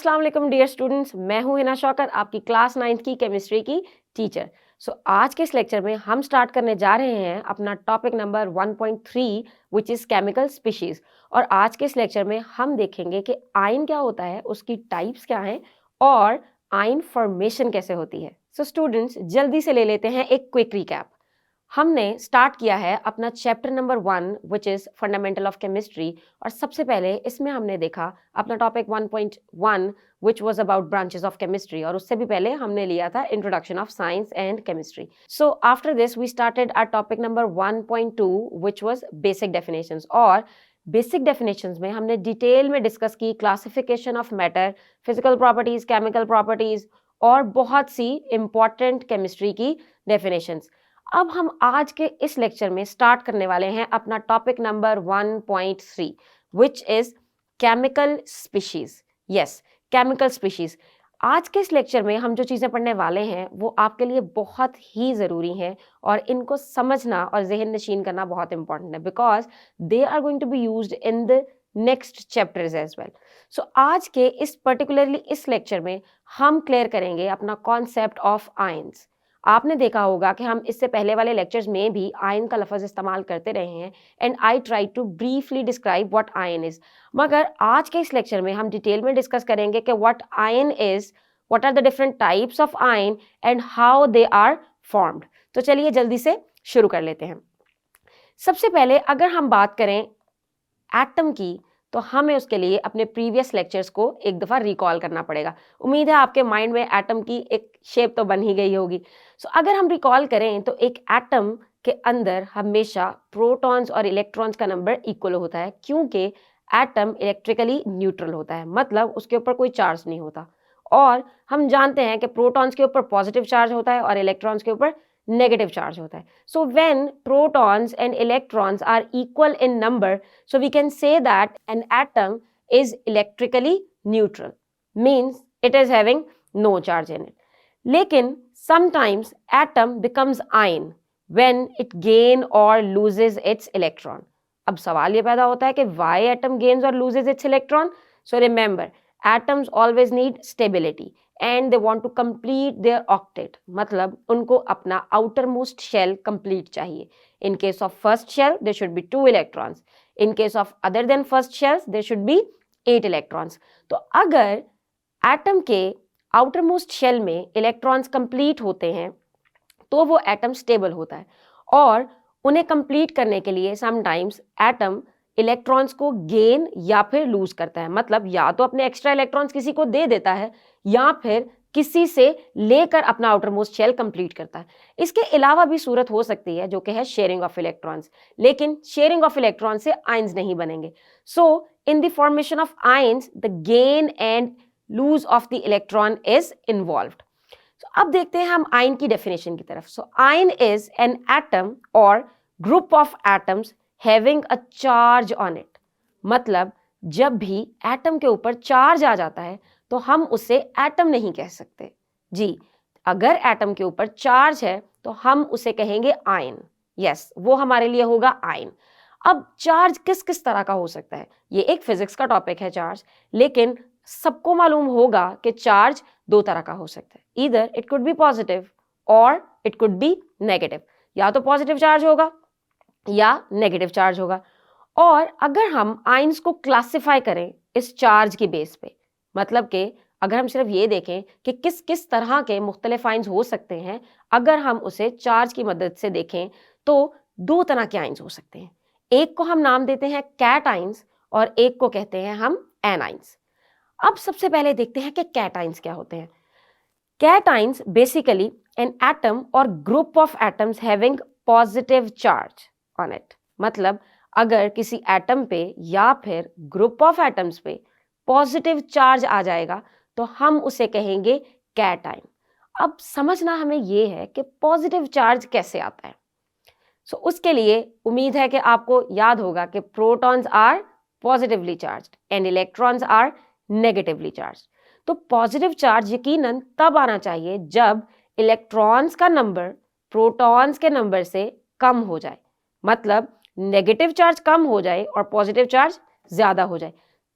अस्सलाम वालेकुम dear students, मैं हूं हिना शौकत, आपकी क्लास 9th की केमिस्ट्री की टीचर। आज के इस लेक्चर में हम स्टार्ट करने जा रहे हैं अपना topic number 1.3 which is chemical species. और आज के इस लेक्चर में हम देखेंगे कि आयन क्या होता है, उसकी टाइप्स क्या हैं और आयन फॉर्मेशन कैसे होती है। स्टूडेंट्स, जल्दी से ले लेते हैं एक क्विक रिकैप। हमने स्टार्ट किया है अपना chapter number 1 which is fundamental of chemistry, और सबसे पहले इसमें हमने देखा अपना topic 1.1 which was about branches of chemistry, और उससे भी पहले हमने लिया था introduction of science and chemistry. So after this we started our topic number 1.2 which was basic definitions. और बेसिक डेफिनेशंस में हमने डिटेल में डिस्कस की classification of matter, physical properties, chemical properties और बहुत सी इंपॉर्टेंट केमिस्ट्री की डेफिनेशंस। अब हम आज के इस लेक्चर में स्टार्ट करने वाले हैं अपना topic number 1.3 which is chemical species. Yes, chemical species. आज के इस लेक्चर में हम जो चीज़ें पढ़ने वाले हैं वो आपके लिए बहुत ही ज़रूरी हैं और इनको समझना और जहन नशीन करना बहुत इंपॉर्टेंट है, because they are going to be used in the next chapters as well. आज के इस पर्टिकुलरली इस लेक्चर में हम क्लियर करेंगे अपना कॉन्सेप्ट ऑफ आयंस। आपने देखा होगा कि हम इससे पहले वाले लेक्चर्स में भी आयन का लफ्ज़ इस्तेमाल करते रहे हैं, and I try to briefly describe what ion is. मगर आज के इस लेक्चर में हम डिटेल में डिस्कस करेंगे कि what ion is, what are the different types of ion and how they are formed. तो चलिए जल्दी से शुरू कर लेते हैं। सबसे पहले अगर हम बात करें एटम की, तो हमें उसके लिए अपने प्रीवियस लेक्चर्स को एक दफ़ा रिकॉल करना पड़ेगा। उम्मीद है आपके माइंड में एटम की एक शेप तो बन ही गई होगी। अगर हम रिकॉल करें तो एक एटम के अंदर हमेशा प्रोटॉन्स और इलेक्ट्रॉन्स का नंबर इक्वल होता है, क्योंकि एटम इलेक्ट्रिकली न्यूट्रल होता है, मतलब उसके ऊपर कोई चार्ज नहीं होता। और हम जानते हैं कि प्रोटॉन्स के ऊपर पॉजिटिव चार्ज होता है और इलेक्ट्रॉन्स के ऊपर negative charge होता है। So when protons and electrons are equal in number, so we can say that an atom is electrically neutral, means it is having no charge in it. लेकिन sometimes atom becomes ion when it gain or loses its electron. अब सवाल ये पैदा होता है कि why atom gains or loses its electron? So remember, atoms always need stability and they want to complete their octet, मतलब उनको अपना outer most shell complete चाहिए. In case of first shell there should be 2 electrons. In case of other than first shells there should be 8 electrons. तो अगर atom के outer most shell में electrons complete होते हैं तो वो atom stable होता है, और उन्हें complete करने के लिए sometimes atom इलेक्ट्रॉन्स को गेन या फिर लूज करता है, मतलब या तो अपने एक्स्ट्रा इलेक्ट्रॉन्स किसी को दे देता है या फिर किसी से लेकर अपना आउटर मोस्ट शेल कंप्लीट करता है। इसके अलावा भी सूरत हो सकती है जो कि है शेयरिंग ऑफ इलेक्ट्रॉन्स, लेकिन शेयरिंग ऑफ इलेक्ट्रॉन से आयंस नहीं बनेंगे। So in the formation of ions the gain and lose of the electron is involved. अब देखते हैं हम आयन की डेफिनेशन की तरफ। Ion is an atom or group of atoms having a charge on it, मतलब जब भी एटम के ऊपर चार्ज आ जाता है तो हम उसे एटम नहीं कह सकते जी। अगर एटम के ऊपर चार्ज है तो हम उसे कहेंगे आयन। यस, वो हमारे लिए होगा आयन। अब चार्ज किस किस तरह का हो सकता है, ये एक फिजिक्स का टॉपिक है चार्ज, लेकिन सबको मालूम होगा कि चार्ज दो तरह का हो सकता है। Either it could be positive और इट कुड बी नेगेटिव, या तो पॉजिटिव चार्ज होगा या नेगेटिव चार्ज होगा। और अगर हम आयंस को क्लासिफाई करें इस चार्ज की बेस पे, मतलब कि अगर हम सिर्फ ये देखें कि किस किस तरह के मुख्तलिफ आयंस हो सकते हैं, अगर हम उसे चार्ज की मदद से देखें तो दो तरह के आयंस हो सकते हैं। एक को हम नाम देते हैं कैट आयंस और एक को कहते हैं हम एनाइंस। अब सबसे पहले देखते हैं कि कैट आयंस क्या होते हैं। Cations basically an atom or group of atoms having positive charge on it, मतलब अगर किसी एटम पे या फिर ग्रुप ऑफ एटम्स पे पॉजिटिव चार्ज आ जाएगा तो हम उसे कहेंगे कैट आयन। अब समझना हमें ये है कि पॉजिटिव चार्ज कैसे आता है। उसके लिए उम्मीद है कि आपको याद होगा कि protons are positively charged and electrons are negatively charged. तो पॉजिटिव चार्ज यकीनन तब आना चाहिए जब इलेक्ट्रॉन्स का नंबर प्रोटॉन्स के नंबर से कम हो जाए, मतलब नेगेटिव चार्ज कम हो जाए और पॉजिटिव चार्ज ज़्यादा हो जाए,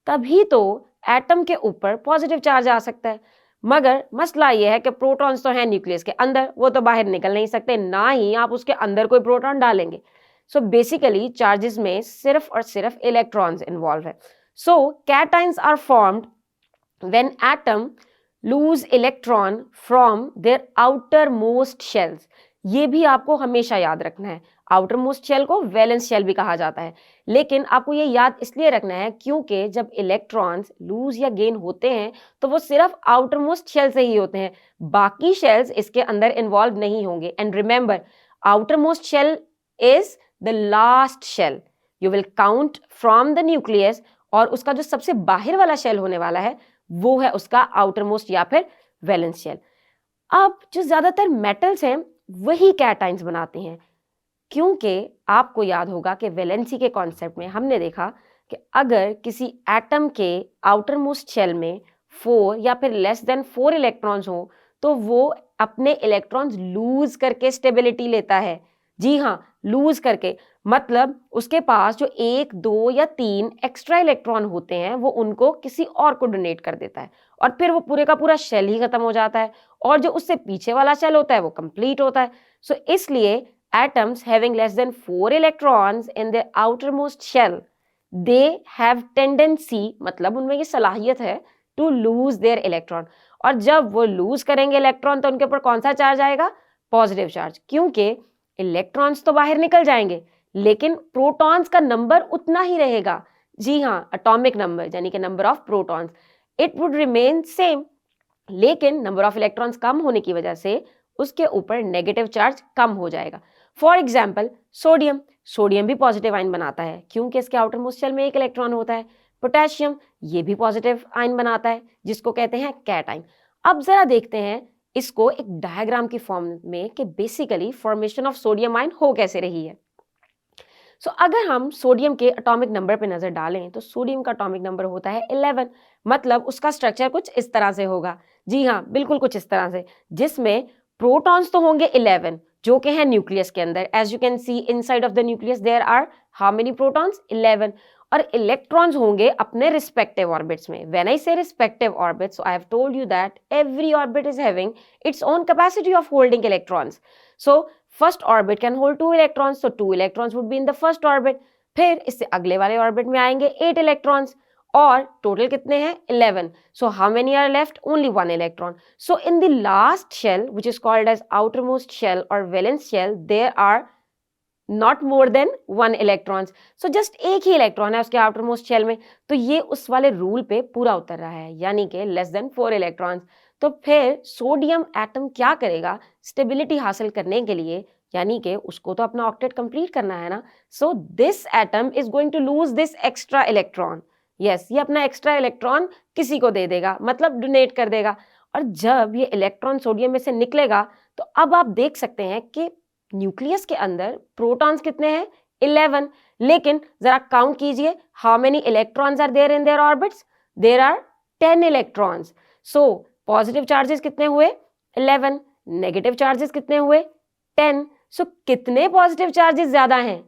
तभी तो एटम के ऊपर पॉजिटिव चार्ज आ सकता है, मगर मसला यह है कि प्रोटॉन्स तो हैं न्यूक्लियस के अंदर, वो तो बाहर निकल नहीं सकते, ना ही आप उसके अंदर कोई प्रोटॉन डालेंगे। सो बेसिकली चार्जेस में सिर्फ और सिर्फ इलेक्ट्रॉन्स इन्वॉल्व है। So cations are formed when atom lose electron from their outermost shells. ये भी आपको हमेशा याद रखना है। आउटर मोस्ट शेल को वैलेंस शेल भी कहा जाता है, लेकिन आपको ये याद इसलिए रखना है क्योंकि जब इलेक्ट्रॉन्स लूज या गेन होते हैं तो वो सिर्फ आउटर मोस्ट शेल से ही होते हैं, बाकी शेल्स इसके अंदर इन्वॉल्व नहीं होंगे। And remember, outermost shell is the last shell. You will count from the nucleus, और उसका जो सबसे बाहर वाला शेल होने वाला है वो है उसका आउटर मोस्ट या फिर वैलेंस शेल। अब जो ज्यादातर मेटल्स हैं वही कैटाइंस बनाते हैं, क्योंकि आपको याद होगा कि वैलेंसी के कॉन्सेप्ट में हमने देखा कि अगर किसी एटम के आउटर मोस्ट शेल में 4 या फिर लेस देन 4 इलेक्ट्रॉन्स हो तो वो अपने इलेक्ट्रॉन्स लूज करके स्टेबिलिटी लेता है। जी हाँ, लूज करके मतलब उसके पास जो 1, 2 या 3 एक्स्ट्रा इलेक्ट्रॉन होते हैं वो उनको किसी और को डोनेट कर देता है, और फिर वो पूरे का पूरा शेल ही खत्म हो जाता है, और जो उससे पीछे वाला शेल होता है वो कंप्लीट होता है। सो इसलिए atoms having less than 4 electrons in their outermost shell, they have tendency, मतलब उनमें ये सलाहियत है to lose their electron, और जब वो लूज करेंगे इलेक्ट्रॉन तो उनके ऊपर कौन सा चार्ज आएगा? पॉजिटिव चार्ज, क्योंकि इलेक्ट्रॉन्स तो बाहर निकल जाएंगे लेकिन प्रोटॉन्स का नंबर उतना ही रहेगा। जी हाँ, एटॉमिक नंबर यानी कि number of protons it would remain same, लेकिन नंबर ऑफ इलेक्ट्रॉन्स कम होने की वजह से उसके ऊपर नेगेटिव चार्ज कम हो जाएगा। फॉर एग्जाम्पल सोडियम, सोडियम भी पॉजिटिव आयन बनाता है क्योंकि इसके आउटर मोस्ट शेल में 1 इलेक्ट्रॉन होता है। पोटेशियम ये भी पॉजिटिव आयन बनाता है जिसको कहते हैं कैटाइन। अब जरा देखते हैं इसको एक डायग्राम की फॉर्म में कि basically formation of sodium ion हो कैसे रही है। सो अगर हम सोडियम के एटॉमिक नंबर पे नजर डालें तो सोडियम का एटॉमिक नंबर होता है 11, मतलब उसका स्ट्रक्चर कुछ इस तरह से होगा। जी हाँ, बिल्कुल कुछ इस तरह से, जिसमें प्रोटॉन्स तो होंगे 11 जो कि हैं न्यूक्लियस के अंदर। As you can see inside of the nucleus there are how many protons? 11। और इलेक्ट्रॉन्स होंगे अपने रिस्पेक्टिव ऑर्बिट्स में। When I say respective orbits, I have told you that every orbit is having its own capacity of holding electrons. So first orbit can hold 2 electrons, so 2 electrons would be in the first orbit. फिर इससे अगले वाले orbit में आएंगे 8 electrons, और total कितने हैं? 11। So how many are left? Only 1 electron. So in the last shell, which is called as outermost shell or valence shell, there are not more than 1 electrons. So just एक ही electron है उसके outermost shell में, तो ये उस वाले rule पे पूरा उतर रहा है, यानी कि less than 4 electrons. तो फिर सोडियम एटम क्या करेगा स्टेबिलिटी हासिल करने के लिए, यानी कि उसको तो अपना ऑक्टेट कंप्लीट करना है ना। So this atom is going to lose this extra electron. Yes, ये अपना एक्स्ट्रा इलेक्ट्रॉन किसी को दे देगा, मतलब डोनेट कर देगा। और जब ये इलेक्ट्रॉन सोडियम में से निकलेगा तो अब आप देख सकते हैं कि न्यूक्लियस के अंदर प्रोटॉन्स कितने हैं? 11। लेकिन जरा काउंट कीजिए, how many electrons are there in their orbits? There are 10 electrons. So positive charges कितने हुए? 11। नेगेटिव चार्जेस कितने हुए? 10। सो कितने पॉजिटिव चार्जेस ज्यादा हैं?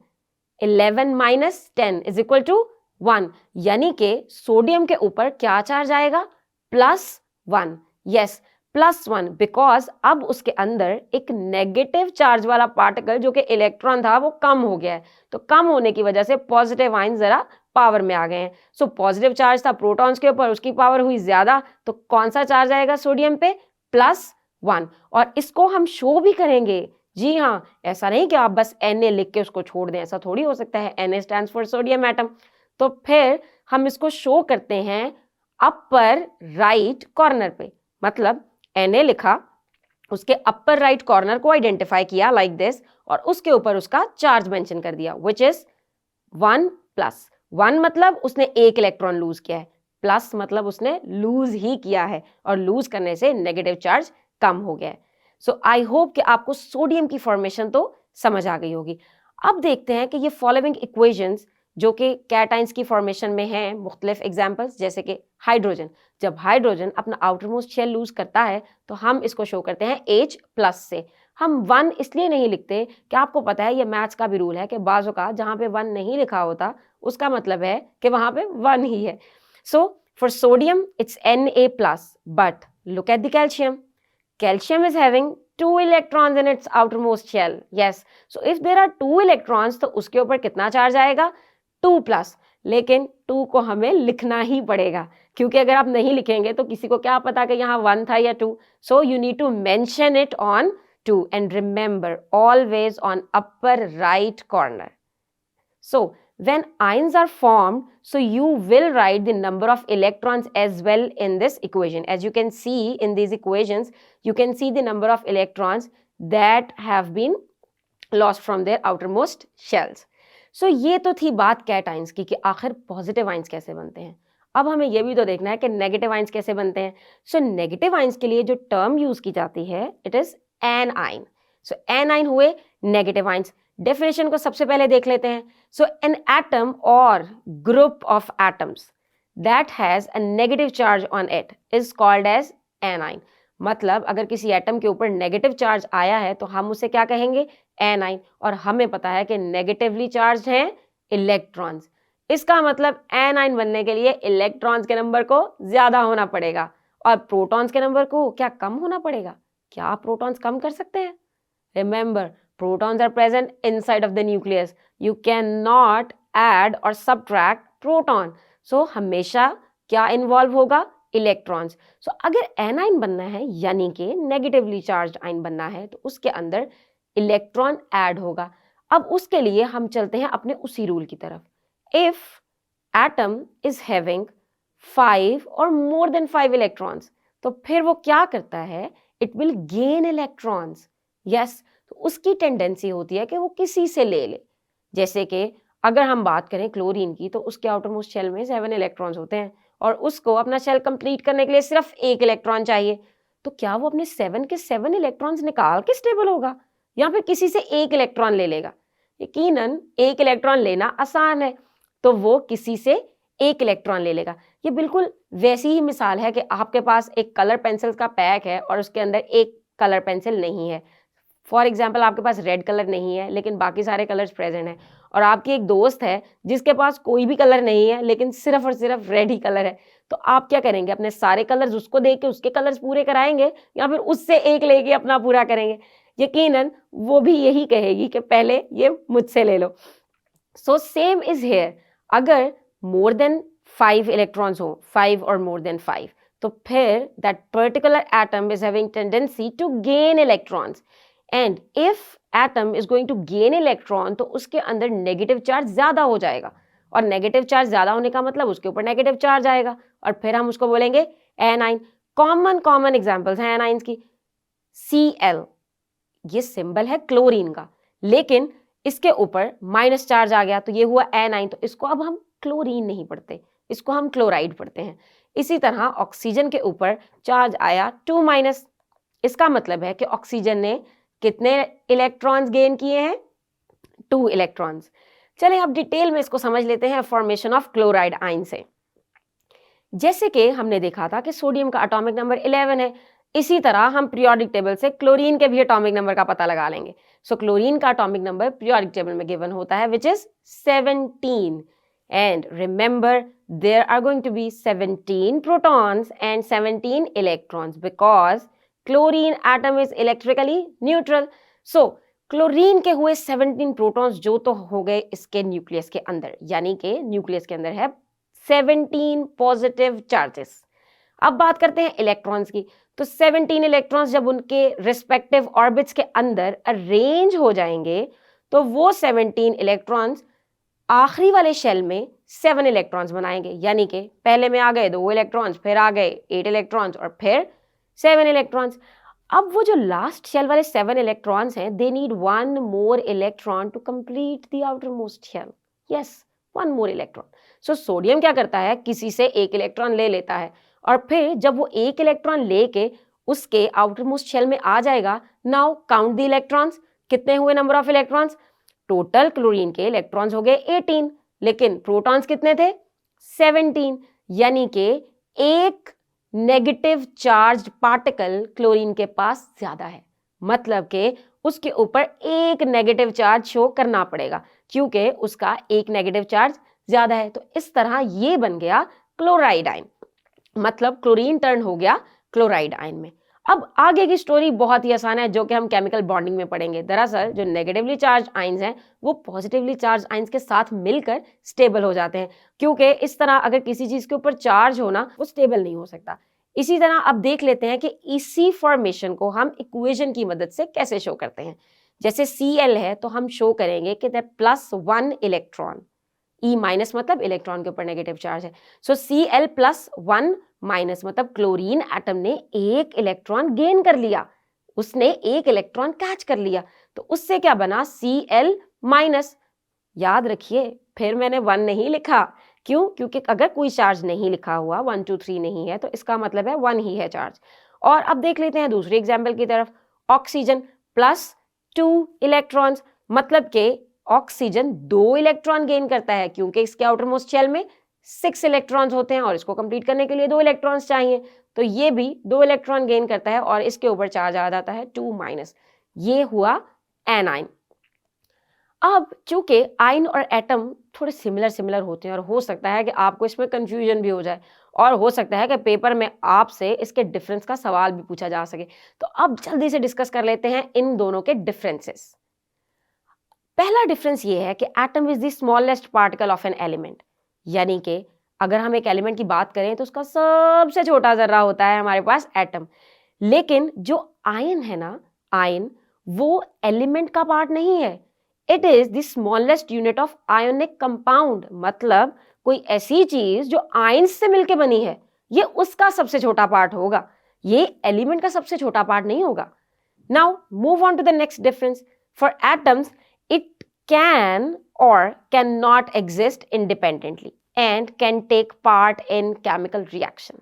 11 माइनस 10 इज इक्वल टू 1, यानी कि सोडियम के ऊपर क्या चार्ज आएगा? +1। यस, +1, बिकॉज अब उसके अंदर एक नेगेटिव चार्ज वाला पार्टिकल जो कि इलेक्ट्रॉन था वो कम हो गया है। तो कम होने की वजह से पॉजिटिव आयन जरा पावर में आ गए हैं। सो पॉजिटिव चार्ज था प्रोटॉन्स के ऊपर, उसकी पावर हुई ज्यादा, तो कौन सा चार्ज आएगा सोडियम पे? +1। और इसको हम शो भी करेंगे। जी हाँ, ऐसा नहीं कि आप बस Na लिख के उसको छोड़ दें, ऐसा थोड़ी हो सकता है। Na stands for sodium atom. तो फिर हम इसको शो करते हैं अपर राइट कॉर्नर पे, मतलब Na लिखा, उसके अपर राइट कॉर्नर को आइडेंटिफाई किया लाइक दिस, और उसके ऊपर उसका चार्ज मेंशन कर दिया विच इज 1+1, मतलब उसने 1 इलेक्ट्रॉन लूज किया है, प्लस मतलब उसने लूज ही किया है, और लूज करने से नेगेटिव चार्ज कम हो गया है। सो आई होप कि आपको सोडियम की फॉर्मेशन तो समझ आ गई होगी। अब देखते हैं कि ये फॉलोइंग इक्वेशंस जो कि कैटाइंस की फॉर्मेशन में हैं, मुख्तलिफ एग्जाम्पल्स, जैसे कि हाइड्रोजन। जब हाइड्रोजन अपना आउटरमोस्ट शेल लूज करता है तो हम इसको शो करते हैं H+ से। हम 1 इसलिए नहीं लिखते कि आपको पता है ये मैथ्स का भी रूल है कि बाजू का जहाँ पे 1 नहीं लिखा होता उसका मतलब है कि वहाँ पे 1 ही है। सो For sodium, it's Na+, but look at the calcium. Calcium is having 2 electrons in its outermost shell. Yes, so if there are 2 electrons, तो उसके ऊपर कितना चार्ज आएगा? 2+. लेकिन 2 को हमें लिखना ही पड़ेगा, क्योंकि अगर आप नहीं लिखेंगे तो किसी को क्या पता कि यहाँ 1 था या 2. So you need to mention it on 2 and remember always on upper right corner. So when ions are formed, so you will write the number of electrons as well in this equation. As you can see in these equations, you can see the number of electrons that have been lost from their outermost shells. So ये तो थी बात cat ions की कि आखिर positive ions कैसे बनते हैं. अब हमें यह भी तो देखना है कि नेगेटिव आयंस कैसे बनते हैं. सो नेगेटिव आयंस के लिए जो टर्म यूज की जाती है, it is anion. So anion हुए नेगेटिव आयंस. डेफिनेशन को सबसे पहले देख लेते हैं. So an atom or group of atoms that has a negative charge on it is called as anion. मतलब अगर किसी एटम के ऊपर नेगेटिव चार्ज आया है तो हम उसे क्या कहेंगे? एनाइन. और हमें पता है कि नेगेटिवली चार्ज हैं इलेक्ट्रॉन्स. इसका मतलब एनाइन बनने के लिए इलेक्ट्रॉन्स के नंबर को ज्यादा होना पड़ेगा और प्रोटॉन्स के नंबर को क्या कम होना पड़ेगा. क्या आप प्रोटॉन्स कम कर सकते हैं? Remember, protons are present inside of the nucleus. You cannot add or subtract proton. So हमेशा क्या इन्वॉल्व होगा? इलेक्ट्रॉन्स. सो अगर एनाइन बनना है यानी कि नेगेटिवली चार्ज आयन बनना है तो उसके अंदर इलेक्ट्रॉन ऐड होगा. अब उसके लिए हम चलते हैं अपने उसी रूल की तरफ. इफ एटम इज हैविंग 5 और मोर देन 5 इलेक्ट्रॉन्स, तो फिर वो क्या करता है? It will gain electrons. Yes, तो उसकी टेंडेंसी होती है कि वो किसी से ले ले. जैसे कि अगर हम बात करें क्लोरीन की, तो उसके आउटरमोस्ट शेल में 7 इलेक्ट्रॉन्स होते हैं और उसको अपना शेल कंप्लीट करने के लिए सिर्फ 1 इलेक्ट्रॉन चाहिए. तो क्या वो अपने 7 के 7 इलेक्ट्रॉन्स निकाल के स्टेबल होगा या फिर किसी से 1 इलेक्ट्रॉन ले लेगा? यकीनन 1 इलेक्ट्रॉन लेना आसान है, तो वो किसी से 1 इलेक्ट्रॉन ले लेगा. ये बिल्कुल वैसी ही मिसाल है कि आपके पास एक कलर पेंसिल का पैक है और उसके अंदर एक कलर पेंसिल नहीं है. फॉर एग्जाम्पल, आपके पास रेड कलर नहीं है लेकिन बाकी सारे कलर्स प्रेजेंट हैं, और आपकी एक दोस्त है जिसके पास कोई भी कलर नहीं है लेकिन सिर्फ और सिर्फ रेड ही कलर है. तो आप क्या करेंगे? अपने सारे कलर्स उसको दे के उसके कलर्स पूरे कराएंगे या फिर उससे एक लेके अपना पूरा करेंगे? यकीनन वो भी यही कहेगी कि पहले ये मुझसे ले लो. So same is here. अगर मोर देन 5 इलेक्ट्रॉन्स हो, 5 और मोर देन 5, तो फिर that particular atom is having tendency to gain electrons. And if atom is going to gain electron, तो उसके अंदर नेगेटिव चार्ज ज्यादा हो जाएगा, और नेगेटिव चार्ज ज्यादा होने का मतलब उसके ऊपर नेगेटिव चार्ज आएगा और फिर हम उसको बोलेंगे एनाइन. कॉमन एग्जांपल्स हैं एनाइंस की. Cl, ये सिंबल है क्लोरीन का, लेकिन इसके ऊपर माइनस चार्ज आ गया तो ये हुआ एनाइन. तो इसको अब हम क्लोरीन नहीं पढ़ते, इसको हम क्लोराइड पढ़ते हैं. इसी तरह ऑक्सीजन के ऊपर चार्ज आया 2-. इसका मतलब है कि ऑक्सीजन ने कितने इलेक्ट्रॉन्स गेन किए हैं? 2 इलेक्ट्रॉन्स. चलिए अब डिटेल में इसको समझ लेते हैं फॉर्मेशन ऑफ क्लोराइड आयन से. जैसे कि हमने देखा था कि सोडियम का एटॉमिक नंबर 11 है, इसी तरह हम पीरियोडिक टेबल से क्लोरीन के भी एटॉमिक नंबर का पता लगा लेंगे. सो क्लोरीन का एटॉमिक नंबर पीरियोडिक टेबल में गिवन होता है which is 17. And remember, there are going to be 17 protons and 17 electrons because chlorine atom is electrically neutral. So chlorine के हुए 17 प्रोटॉन्स जो तो हो गए इसके न्यूक्लियस के अंदर, यानी कि न्यूक्लियस के अंदर है 17 पॉजिटिव चार्जेस. अब बात करते हैं इलेक्ट्रॉन्स की. तो 17 इलेक्ट्रॉन्स जब उनके रिस्पेक्टिव ऑर्बिट्स के अंदर अरेंज हो जाएंगे तो वो 17 इलेक्ट्रॉन्स आखिरी वाले शेल में 7 इलेक्ट्रॉन्स बनाएंगे. यानी कि पहले में आ गए 2 इलेक्ट्रॉन्स, फिर आ गए 8 इलेक्ट्रॉन्स और फिर 7 इलेक्ट्रॉन्स. अब वो जो लास्ट शेल वाले 7 इलेक्ट्रॉन्स हैं, they need 1 more electron to complete the outermost shell. Yes, 1 more electron. So sodium क्या करता है? किसी से 1 इलेक्ट्रॉन ले लेता है और फिर जब वो 1 इलेक्ट्रॉन लेके उसके आउटर मोस्ट शेल में आ जाएगा, नाउ काउंट द इलेक्ट्रॉन्स. कितने हुए number of electrons? Total chlorine के इलेक्ट्रॉन्स हो गए 18, लेकिन प्रोटॉन्स कितने थे? 17. यानी कि एक नेगेटिव चार्ज पार्टिकल क्लोरीन के पास ज्यादा है. मतलब कि उसके ऊपर एक नेगेटिव चार्ज शो करना पड़ेगा क्योंकि उसका एक नेगेटिव चार्ज ज्यादा है. तो इस तरह ये बन गया क्लोराइड आयन. मतलब क्लोरीन टर्न हो गया क्लोराइड आयन में। अब आगे की स्टोरी बहुत ही आसान है, जो कि हम केमिकल बॉन्डिंग में पढ़ेंगे। दरअसल जो नेगेटिवली चार्ज आयंस हैं वो पॉजिटिवली चार्ज आयंस के साथ मिलकर स्टेबल हो जाते हैं, क्योंकि इस तरह अगर किसी चीज के ऊपर चार्ज होना वो स्टेबल नहीं हो सकता। इसी तरह अब देख लेते हैं कि इसी फॉर्मेशन को हम इक्वेशन की मदद से कैसे शो करते हैं। जैसे Cl है तो हम शो करेंगे कि +1 इलेक्ट्रॉन, E माइनस मतलब इलेक्ट्रॉन के ऊपर नेगेटिव चार्ज है। सो Cl+1 माइनस मतलब क्लोरीन एटम ने एक इलेक्ट्रॉन गेन कर लिया, उसने एक इलेक्ट्रॉन कैच कर लिया, तो उससे क्या बना Cl माइनस। याद रखिए फिर मैंने 1 नहीं लिखा, क्यों? क्योंकि अगर कोई चार्ज नहीं लिखा हुआ 1 2 3 नहीं है तो इसका मतलब है 1 ही है चार्ज। और अब देख लेते हैं दूसरे एग्जाम्पल की तरफ। ऑक्सीजन +2 इलेक्ट्रॉन्स, मतलब कि ऑक्सीजन 2 इलेक्ट्रॉन गेन करता है, क्योंकि इसके आउटर मोस्ट शेल में 6 इलेक्ट्रॉन्स होते हैं और इसको कंप्लीट करने के लिए 2 इलेक्ट्रॉन्स चाहिए, तो ये भी 2 इलेक्ट्रॉन गेन करता है और इसके ऊपर चार्ज आ जाता है 2-। ये हुआ एनाइन। अब चूंकि आयन और एटम थोड़े सिमिलर होते हैं और हो सकता है कि आपको इसमें कंफ्यूजन भी हो जाए और हो सकता है कि पेपर में आपसे इसके डिफरेंस का सवाल भी पूछा जा सके, तो अब जल्दी से डिस्कस कर लेते हैं इन दोनों के डिफरेंसेस। पहला डिफरेंस ये है कि atom is the smallest particle of an element, यानी कि अगर हम एक एलिमेंट की बात करें तो उसका सबसे छोटा जर्रा होता है हमारे पास एटम। लेकिन जो आयन है ना, आयन वो एलिमेंट का पार्ट नहीं है, it is the smallest unit of ionic compound, मतलब कोई ऐसी चीज जो आयंस से मिलकर बनी है ये उसका सबसे छोटा पार्ट होगा, ये एलिमेंट का सबसे छोटा पार्ट नहीं होगा। Now move on to the next difference. For atoms it can or cannot exist independently and can take part in chemical reaction।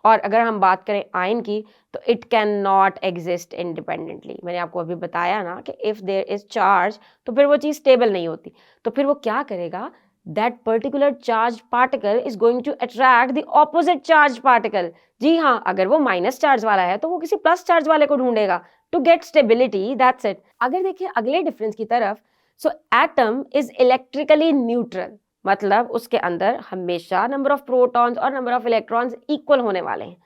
और अगर हम बात करें आयन की तो it cannot exist independently। मैंने आपको अभी बताया ना कि if there is charge तो फिर वो चीज स्टेबल नहीं होती, तो फिर वो क्या करेगा, that particular charged particle is going to attract the opposite charged particle। जी हाँ, अगर वो माइनस चार्ज वाला है तो वो किसी प्लस चार्ज वाले को ढूंढेगा to get stability, that's it. अगर देखिए अगले डिफरेंस की तरफ, so atom is electrically neutral, मतलब उसके अंदर हमेशा नंबर ऑफ प्रोटॉन्स और नंबर ऑफ इलेक्ट्रॉन्स इक्वल होने वाले हैं।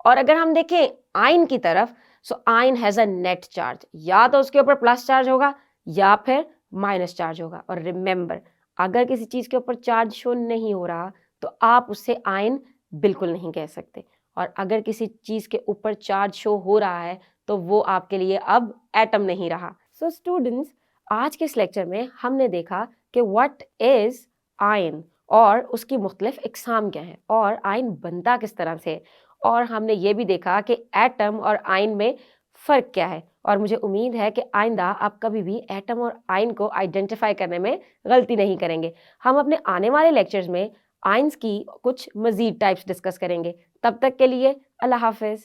और अगर हम देखें आयन की तरफ, so ion has a net charge, या तो उसके ऊपर प्लस चार्ज होगा या फिर माइनस चार्ज होगा। और रिमेंबर, अगर किसी चीज के ऊपर चार्ज शो नहीं हो रहा तो आप उससे आयन बिल्कुल नहीं कह सकते, और अगर किसी चीज के ऊपर चार्ज शो हो रहा है तो वो आपके लिए अब एटम नहीं रहा। सो स्टूडेंट्स, आज के इस लेक्चर में हमने देखा कि व्हाट इज आयन और उसकी मुख्तलिफ इकसाम क्या है और आयन बनता किस तरह से, और हमने ये भी देखा कि एटम और आयन में फ़र्क क्या है। और मुझे उम्मीद है कि आइंदा आप कभी भी एटम और आयन को आइडेंटिफाई करने में गलती नहीं करेंगे। हम अपने आने वाले लेक्चर्स में आयंस की कुछ मज़ीद टाइप्स डिस्कस करेंगे। तब तक के लिए अल्लाह हाफिज़।